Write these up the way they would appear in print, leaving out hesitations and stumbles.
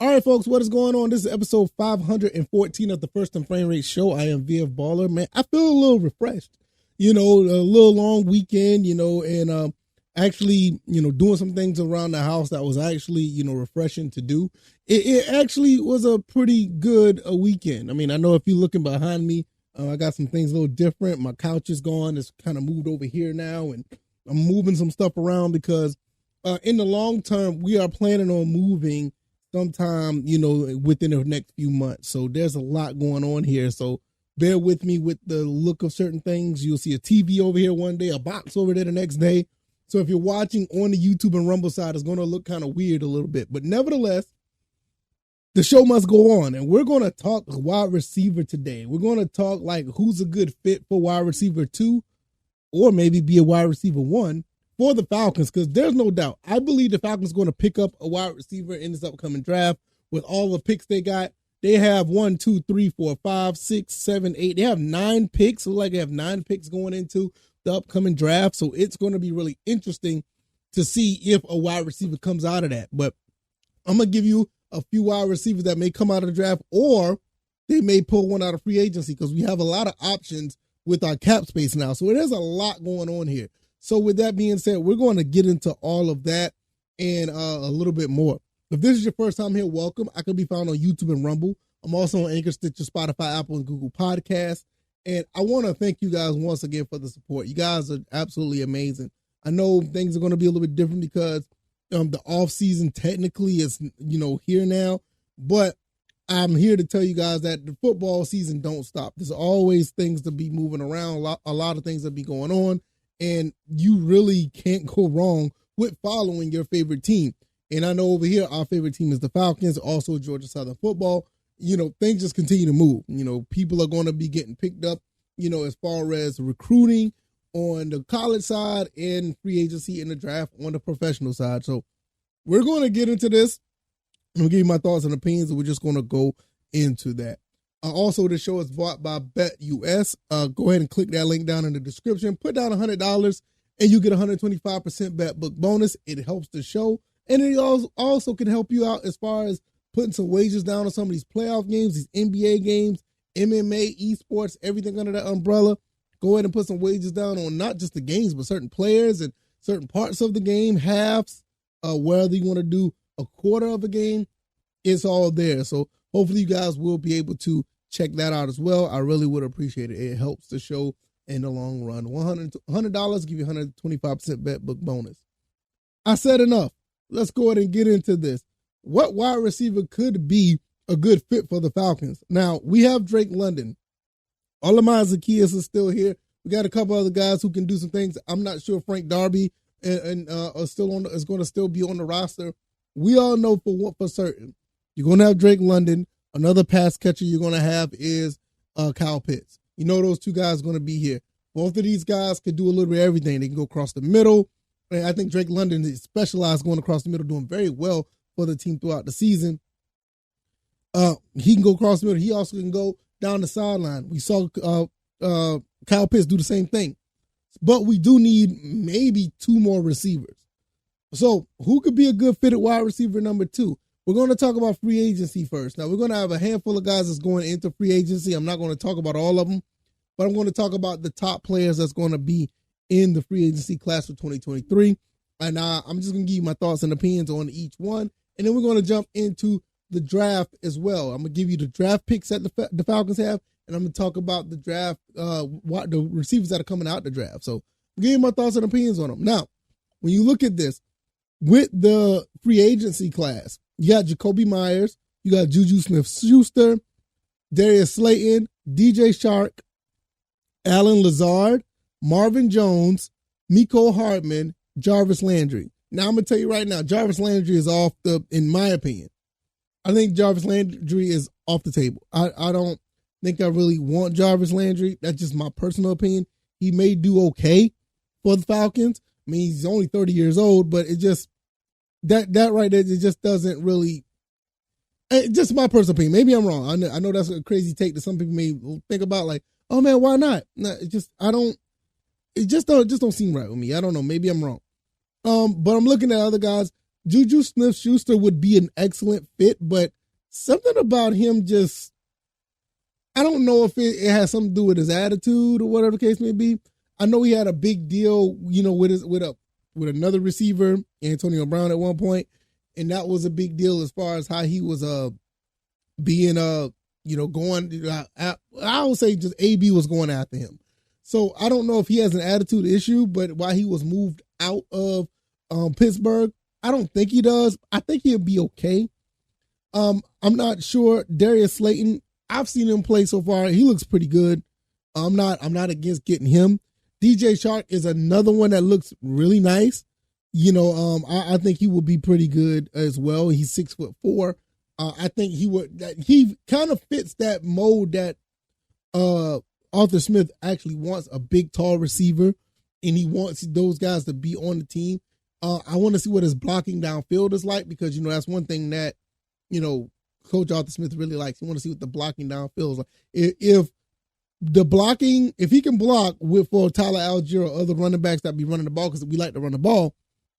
All right, folks, what is going on? This is episode 514 of the First and Frame Rate Show. I am VF Baller. Man, I feel a little refreshed. A little long weekend, and actually, doing some things around the house that was actually, refreshing to do. It actually was a pretty good weekend. I mean, I know if you're looking behind me, I got some things a little different. My couch is gone. It's kind of moved over here now, and I'm moving some stuff around because in the long term, we are planning on moving sometime, within the next few months. So there's a lot going on here. So bear with me with the look of certain things. You'll see a TV over here one day, a box over there the next day. So if you're watching on the YouTube and Rumble side, it's going to look kind of weird a little bit. But nevertheless, the show must go on. And we're going to talk wide receiver today. We're going to talk like who's a good fit for wide receiver 2 or maybe be a wide receiver 1 for the Falcons, because there's no doubt. I believe the Falcons are going to pick up a wide receiver in this upcoming draft with all the picks they got. They have 1, 2, 3, 4, 5, 6, 7, 8. They have 9 picks. Look like they have 9 picks going into the upcoming draft. So it's going to be really interesting to see if a wide receiver comes out of that. But I'm going to give you a few wide receivers that may come out of the draft, or they may pull one out of free agency, because we have a lot of options with our cap space now. So there's a lot going on here. So with that being said, we're going to get into all of that and a little bit more. If this is your first time here, welcome. I can be found on YouTube and Rumble. I'm also on Anchor, Stitcher, Spotify, Apple, and Google Podcasts. And I want to thank you guys once again for the support. You guys are absolutely amazing. I know things are going to be a little bit different because the off season technically is, here now. But I'm here to tell you guys that the football season don't stop. There's always things to be moving around, a lot of things that be going on. And you really can't go wrong with following your favorite team. And I know over here, our favorite team is the Falcons, also Georgia Southern football. Things just continue to move. People are going to be getting picked up, as far as recruiting on the college side and free agency in the draft on the professional side. So we're going to get into this. I'm going to give you my thoughts and opinions, and we're just going to go into that. Also, the show is bought by BetUS. Go ahead and click that link down in the description. Put down $100 and you get 125% bet book bonus. It helps the show. And it also can help you out as far as putting some wagers down on some of these playoff games, these NBA games, MMA, esports, everything under that umbrella. Go ahead and put some wagers down on not just the games, but certain players and certain parts of the game, halves, whether you want to do a quarter of a game, it's all there. So hopefully you guys will be able to check that out as well. I really would appreciate it. It helps the show in the long run. $100 give you 125% bet book bonus. I said enough. Let's go ahead and get into this. What wide receiver could be a good fit for the Falcons? Now, we have Drake London. Olamide Zaccheaus is still here. We got a couple other guys who can do some things. I'm not sure Frank Darby is going to still be on the roster. We all know for certain you're going to have Drake London. Another pass catcher you're going to have is Kyle Pitts. Those two guys are going to be here. Both of these guys could do a little bit of everything. They can go across the middle. And I think Drake London is specialized going across the middle, doing very well for the team throughout the season. He can go across the middle. He also can go down the sideline. We saw Kyle Pitts do the same thing. But we do need maybe 2 more receivers. So who could be a good fitted wide receiver number 2? We're going to talk about free agency first. Now, we're going to have a handful of guys that's going into free agency. I'm not going to talk about all of them, but I'm going to talk about the top players that's going to be in the free agency class for 2023. And I'm just going to give you my thoughts and opinions on each one. And then we're going to jump into the draft as well. I'm going to give you the draft picks that the Falcons have, and I'm going to talk about the draft, the receivers that are coming out the draft. So I'm giving you my thoughts and opinions on them. Now, when you look at this, with the free agency class, you got Jacoby Myers, you got Juju Smith-Schuster, Darius Slayton, DJ Shark, Alan Lazard, Marvin Jones, Mecole Hardman, Jarvis Landry. Now, I'm going to tell you right now, Jarvis Landry is in my opinion, I think Jarvis Landry is off the table. I don't think I really want Jarvis Landry. That's just my personal opinion. He may do okay for the Falcons. I mean, he's only 30 years old, but it just, that right there, it just doesn't really, just my personal opinion. Maybe I'm wrong. I know that's a crazy take that some people may think about, like, oh man, why not? No, it just don't seem right with me. I don't know. Maybe I'm wrong. But I'm looking at other guys. Juju Smith-Schuster would be an excellent fit, but something about him just, I don't know if it has something to do with his attitude or whatever the case may be. I know he had a big deal, with another receiver, Antonio Brown, at one point, and that was a big deal as far as how he was being going. I would say just AB was going after him. So I don't know if he has an attitude issue, but while he was moved out of Pittsburgh, I don't think he does. I think he'll be okay. I'm not sure. Darius Slayton, I've seen him play so far. He looks pretty good. I'm not against getting him. DJ Chark is another one that looks really nice. I think he will be pretty good as well. He's 6'4". I think he kind of fits that mold that Arthur Smith actually wants, a big, tall receiver, and he wants those guys to be on the team. I want to see what his blocking downfield is like, because, that's one thing that, Coach Arthur Smith really likes. He want to see what the blocking downfield is like. If he can block for Tyler Algier or other running backs that be running the ball, because we like to run the ball,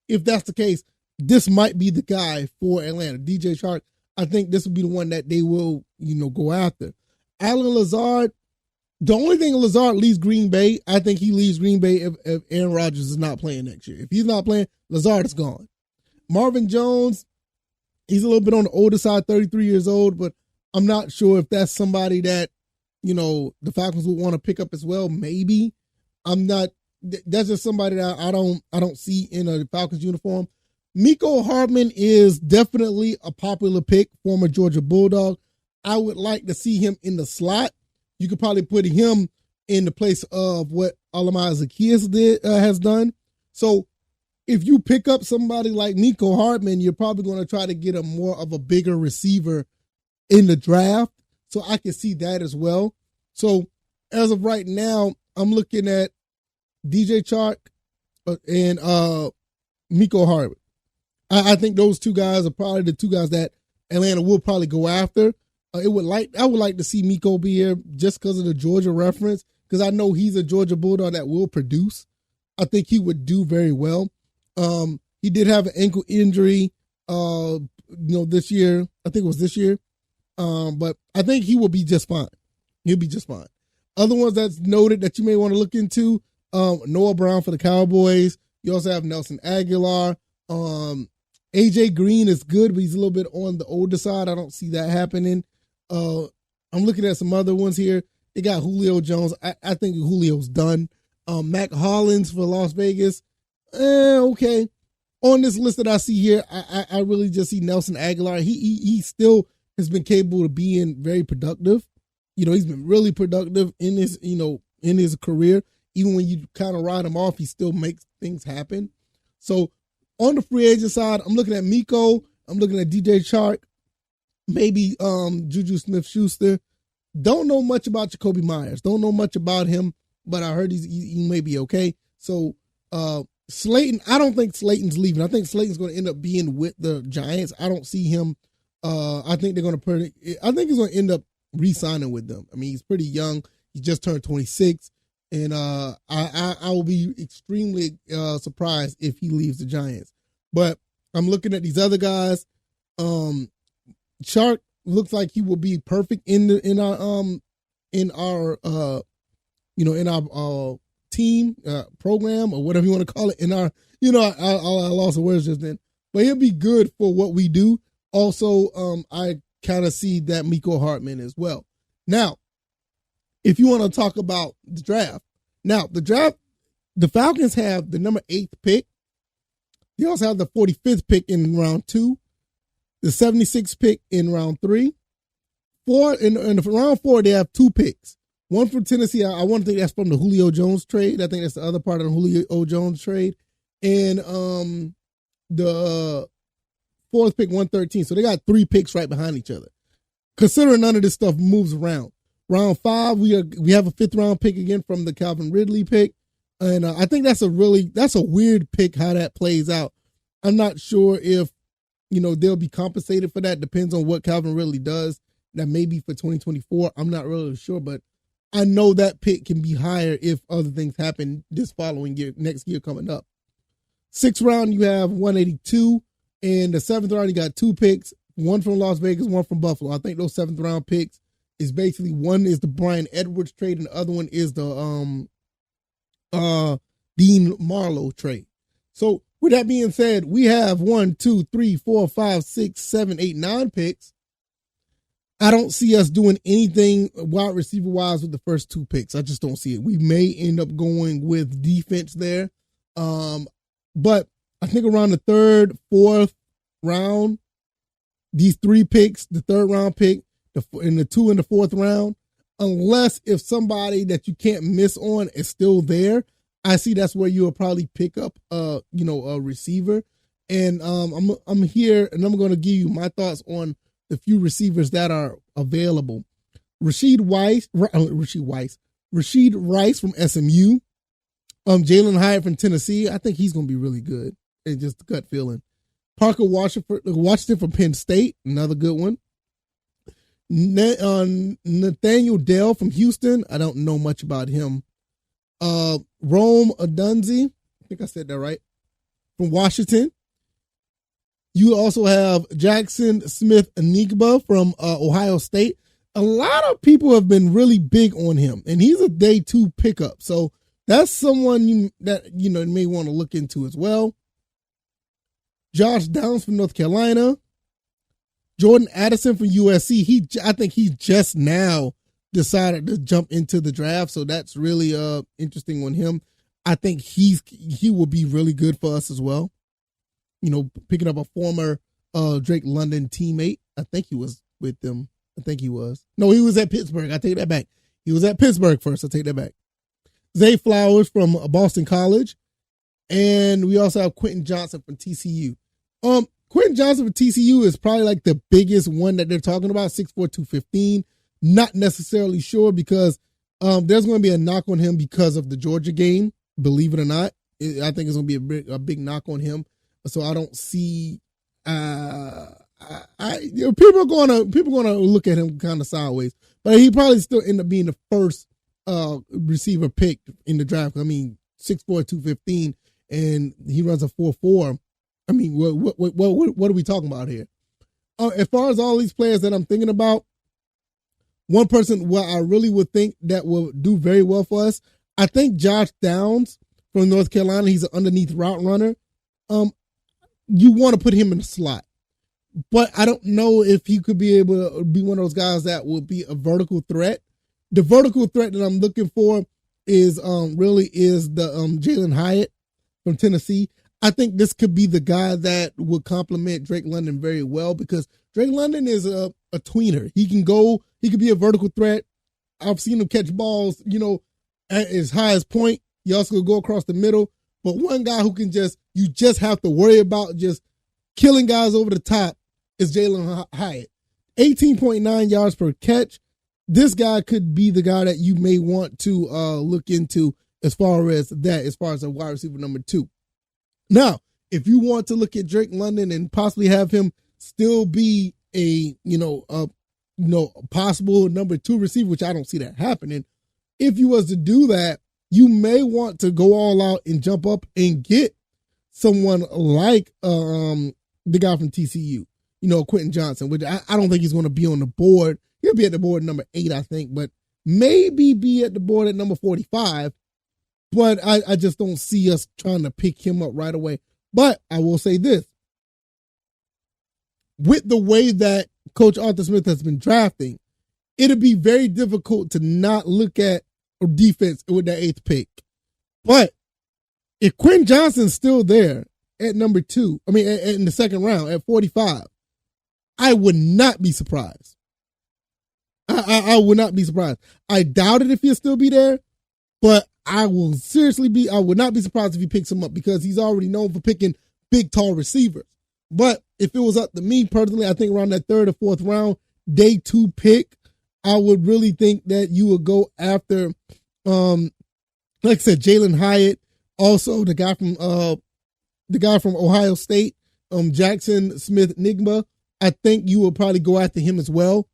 if that's the case, this might be the guy for Atlanta. DJ Chark, I think this will be the one that they will, go after. Allen Lazard, the only thing Lazard leaves Green Bay, I think he leaves Green Bay if Aaron Rodgers is not playing next year. If he's not playing, Lazard is gone. Marvin Jones, he's a little bit on the older side, 33 years old, but I'm not sure if that's somebody that, the Falcons would want to pick up as well. Maybe. That's just somebody that I don't see in a Falcons uniform. Mecole Hardman is definitely a popular pick, former Georgia Bulldog. I would like to see him in the slot. You could probably put him in the place of what Alamai Zaccheaus has done. So if you pick up somebody like Mecole Hardman, you're probably going to try to get a more of a bigger receiver in the draft. So I can see that as well. So as of right now, I'm looking at DJ Chark and Mecole Hardman. I think those two guys are probably the two guys that Atlanta will probably go after. I would like to see Mecole be here just because of the Georgia reference, because I know he's a Georgia Bulldog that will produce. I think he would do very well. He did have an ankle injury, this year. I think it was this year. But I think he will be just fine. He'll be just fine. Other ones that's noted that you may want to look into, Noah Brown for the Cowboys. You also have Nelson Aguilar. AJ Green is good, but he's a little bit on the older side. I don't see that happening. I'm looking at some other ones here. They got Julio Jones. I think Julio's done. Mac Hollins for Las Vegas. Okay. On this list that I see here, I really just see Nelson Aguilar. He still has been capable of being very productive. He's been really productive in his career. Even when you kind of ride him off, he still makes things happen. So on the free agent side, I'm looking at Mecole. I'm looking at DJ Chark. Maybe Juju Smith-Schuster. Don't know much about Jacoby Myers. Don't know much about him, but I heard he may be okay. So Slayton, I don't think Slayton's leaving. I think Slayton's going to end up being with the Giants. I don't see him. I think he's going to end up re-signing with them. I mean, he's pretty young. He just turned 26. And I will be extremely surprised if he leaves the Giants. But I'm looking at these other guys. Chark looks like he will be perfect in our team program, or whatever you want to call it. I lost the words just then. But he'll be good for what we do. Also, I kind of see that Mecole Hardman as well. Now, if you want to talk about the draft, the Falcons have the number 8th pick. They also have the 45th pick in round 2, the 76th pick in round 3. In round 4, they have 2 picks. One from Tennessee. I want to think that's from the Julio Jones trade. I think that's the other part of the Julio Jones trade. And the 4th pick, 113. So they got 3 picks right behind each other. Considering none of this stuff moves around. Round 5, we have a 5th round pick again from the Calvin Ridley pick. And I think that's a weird pick how that plays out. I'm not sure if, they'll be compensated for that. Depends on what Calvin Ridley does. That may be for 2024. I'm not really sure, but I know that pick can be higher if other things happen this following year, next year coming up. 6th round, you have 182. In the 7th round, he got 2 picks, one from Las Vegas, one from Buffalo. I think those 7th round picks is basically, one is the Brian Edwards trade and the other one is the Dean Marlowe trade. So with that being said, we have 1, 2, 3, 4, 5, 6, 7, 8, 9 picks. I don't see us doing anything wide receiver wise with the first 2 picks. I just don't see it. We may end up going with defense there. But I think around the 3rd, 4th round, these 3 picks, the 3rd round pick, and the 2 in the 4th round, unless if somebody that you can't miss on is still there, I see that's where you'll probably pick up a receiver. And I'm here and I'm going to give you my thoughts on the few receivers that are available. Rashid Rice from SMU. Jalen Hyatt from Tennessee. I think he's going to be really good. It's just a gut feeling. Parker Washington from Penn State. Another good one. Nathaniel Dell from Houston. I don't know much about him. Rome Odunze. I think I said that right. From Washington. You also have Jackson Smith-Njigba from Ohio State. A lot of people have been really big on him, and he's a day 2 pickup. So that's someone that may want to look into as well. Josh Downs from North Carolina. Jordan Addison from USC. I think he just now decided to jump into the draft, so that's really interesting on him. I think he will be really good for us as well. Picking up a former Drake London teammate. I think he was with them. I think he was. No, he was at Pittsburgh. I take that back. He was at Pittsburgh first. I take that back. Zay Flowers from Boston College. And we also have Quentin Johnson from TCU. Quentin Johnson from TCU is probably like the biggest one that they're talking about, 6'4", 215. Not necessarily sure because there's going to be a knock on him because of the Georgia game, believe it or not. I think it's going to be a big knock on him. So I don't see. People are going to look at him kind of sideways, but he probably still end up being the first receiver picked in the draft. I mean, 6'4", 215, and he runs a 4.4. I mean, what are we talking about here? As far as all these players that I'm thinking about, one person what I really would think that will do very well for us, I think Josh Downs from North Carolina. He's an underneath route runner. You want to put him in the slot, but I don't know if he could be able to be one of those guys that will be a vertical threat. The vertical threat that I'm looking for is really the Jalen Hyatt from Tennessee. I think this could be the guy that would complement Drake London very well because Drake London is a tweener. He could be a vertical threat. I've seen him catch balls, at his highest point. He also could go across the middle. But one guy who you just have to worry about just killing guys over the top is Jalen Hyatt. 18.9 yards per catch. This guy could be the guy that you may want to look into as far as a wide receiver number 2. Now, if you want to look at Drake London and possibly have him still be a possible number 2 receiver, which I don't see that happening. If you was to do that, you may want to go all out and jump up and get someone like the guy from TCU, Quentin Johnson, which I don't think he's going to be on the board. He'll be at the board number 8, I think, but maybe be at the board at number 45. But I just don't see us trying to pick him up right away. But I will say this. With the way that Coach Arthur Smith has been drafting, it'll be very difficult to not look at defense with that 8th pick. But if Quentin Johnson's still there at number 2, in the 2nd round at 45, I would not be surprised. I would not be surprised. I doubt it if he'll still be there, but I would not be surprised if he picks him up because he's already known for picking big, tall receivers. But if it was up to me personally, I think around that 3rd or 4th round, day 2 pick, I would really think that you would go after, like I said, Jalen Hyatt, also the guy from Ohio State, Jackson Smith-Njigba. I think you will probably go after him as well.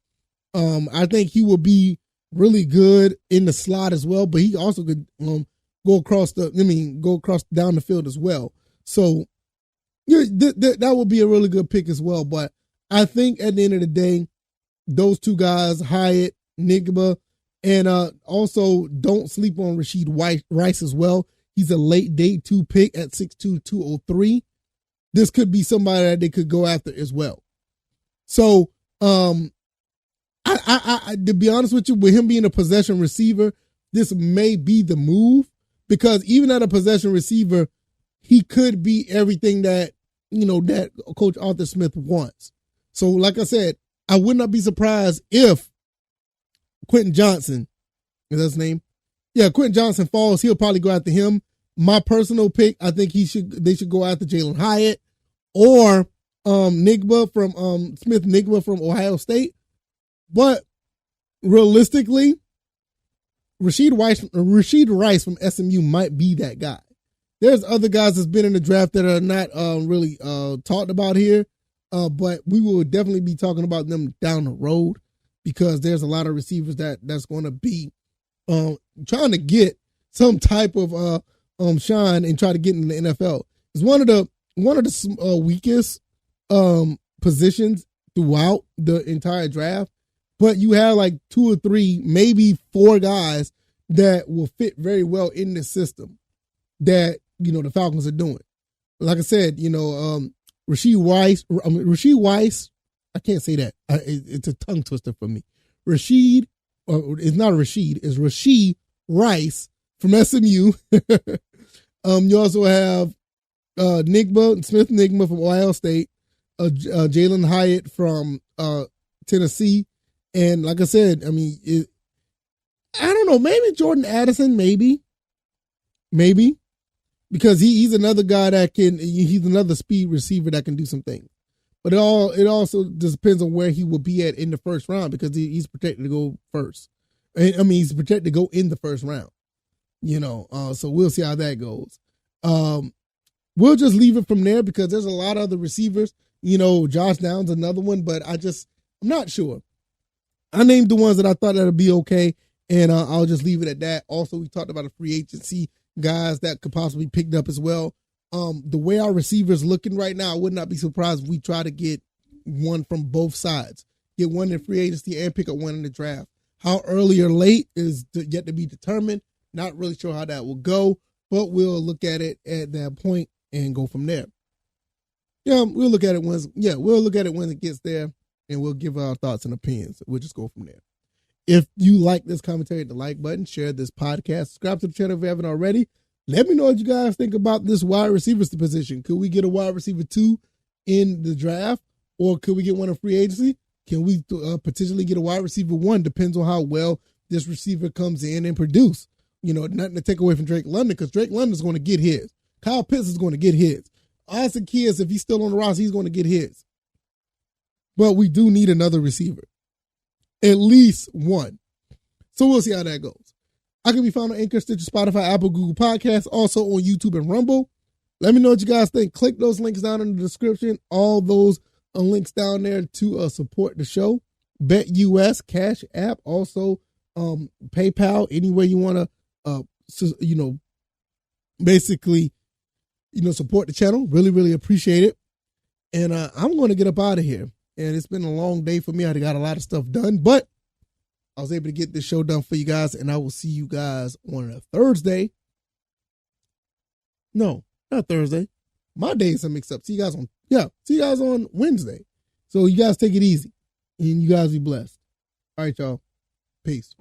I think he will be really good in the slot as well, but he also could go across down the field as well. So, that would be a really good pick as well. But I think at the end of the day, those two guys, Hyatt, Nigba, and also don't sleep on Rashid Rice as well. He's a late day 2 pick at 6'2", 203. This could be somebody that they could go after as well. So, I to be honest with you, with him being a possession receiver, this may be the move, because even at a possession receiver, he could be everything that, that Coach Arthur Smith wants. So, like I said, I would not be surprised if Quentin Johnson, is that his name? Yeah, Quentin Johnson falls. He'll probably go after him. My personal pick, I think they should go after Jalen Hyatt or Nigba from Smith Nigba from Ohio State. But realistically, Rashid Rice from SMU might be that guy. There's other guys that's been in the draft that are not really talked about here, but we will definitely be talking about them down the road, because there's a lot of receivers that's going to be trying to get some type of shine and try to get in the NFL. It's one of the weakest positions throughout the entire draft, but you have like 2 or 3, maybe 4 guys that will fit very well in this system that the Falcons are doing. Like I said, Rashid Rice. I can't say that. It's a tongue twister for me. It's not Rashid. It's Rashid Rice from SMU. You also have Smith Nigma from Ohio State, Jalen Hyatt from Tennessee, and like I said, I don't know, maybe Jordan Addison, maybe, because he's another guy he's another speed receiver that can do some things. But it also just depends on where he will be at in the first round, because he's projected to go first. He's projected to go in the first round. So we'll see how that goes. We'll just leave it from there, because there's a lot of other receivers. Josh Downs, another one, but I'm not sure. I named the ones that I thought that would be okay, and I'll just leave it at that. Also, we talked about a free agency guys that could possibly be picked up as well. The way our receivers looking right now, I would not be surprised if we try to get one from both sides. Get one in free agency and pick up one in the draft. How early or late is yet to be determined. Not really sure how that will go, but we'll look at it at that point and go from there. We'll look at it when it gets there, and we'll give our thoughts and opinions. We'll just go from there. If you like this commentary, hit the like button, share this podcast, subscribe to the channel if you haven't already. Let me know what you guys think about this wide receiver position. Could we get a wide receiver 2 in the draft, or could we get one in free agency? Can we potentially get a wide receiver 1? Depends on how well this receiver comes in and produce. Nothing to take away from Drake London, because Drake London is going to get his. Kyle Pitts is going to get his. Austin Keys, if he's still on the roster, he's going to get his. But we do need another receiver. At least one. So we'll see how that goes. I can be found on Anchor, Stitcher, Spotify, Apple, Google Podcasts, also on YouTube and Rumble. Let me know what you guys think. Click those links down in the description. All those links down there to support the show. BetUS, Cash App, also PayPal, anywhere you want to, basically, support the channel. Really, really appreciate it. And I'm going to get up out of here. And it's been a long day for me. I got a lot of stuff done, but I was able to get this show done for you guys, and I will see you guys on a Thursday. No, not Thursday. My days are mixed up. See you guys on Wednesday. So you guys take it easy, and you guys be blessed. All right, y'all. Peace.